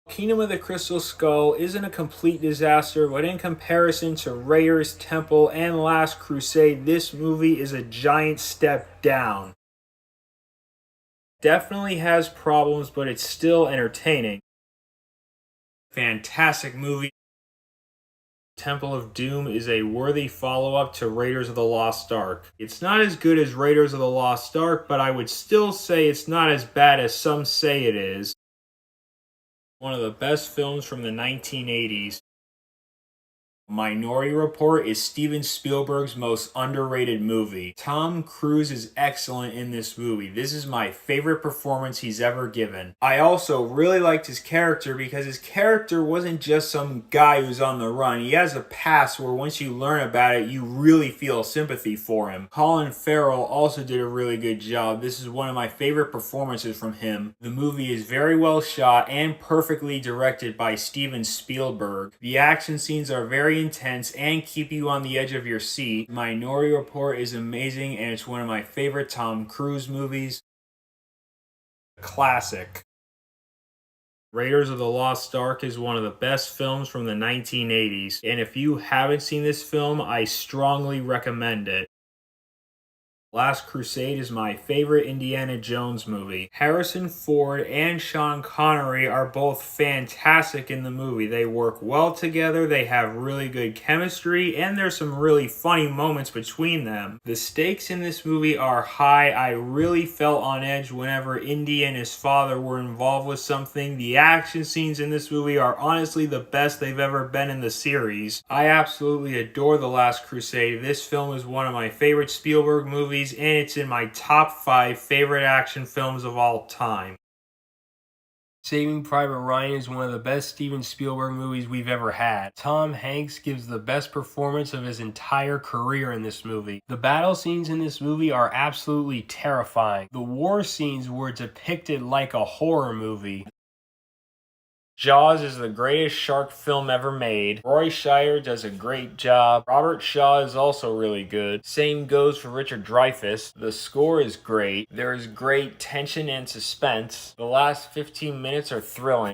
Kingdom of the Crystal Skull isn't a complete disaster, but in comparison to Raiders, Temple, and Last Crusade, this movie is a giant step down. Definitely has problems, but it's still entertaining. Fantastic movie. Temple of Doom is a worthy follow-up to Raiders of the Lost Ark. It's not as good as Raiders of the Lost Ark, but I would still say it's not as bad as some say it is. One of the best films from the 1980s. Minority Report is Steven Spielberg's most underrated movie. Tom Cruise is excellent in this movie. This is my favorite performance he's ever given. I also really liked his character because his character wasn't just some guy who's on the run. He has a past where once you learn about it, you really feel sympathy for him. Colin Farrell also did a really good job. This is one of my favorite performances from him. The movie is very well shot and perfectly directed by Steven Spielberg. The action scenes are very intense and keep you on the edge of your seat. Minority Report is amazing and it's one of my favorite Tom Cruise movies. Classic. Raiders of the Lost Ark is one of the best films from the 1980s, and if you haven't seen this film, I strongly recommend it. Last Crusade is my favorite Indiana Jones movie. Harrison Ford and Sean Connery are both fantastic in the movie. They work well together, they have really good chemistry, and there's some really funny moments between them. The stakes in this movie are high. I really felt on edge whenever Indy and his father were involved with something. The action scenes in this movie are honestly the best they've ever been in the series. I absolutely adore The Last Crusade. This film is one of my favorite Spielberg movies, and it's in my top 5 favorite action films of all time. Saving Private Ryan is one of the best Steven Spielberg movies we've ever had. Tom Hanks gives the best performance of his entire career in this movie. The battle scenes in this movie are absolutely terrifying. The war scenes were depicted like a horror movie. Jaws is the greatest shark film ever made. Roy Scheider does a great job. Robert Shaw is also really good. Same goes for Richard Dreyfuss. The score is great. There is great tension and suspense. The last 15 minutes are thrilling.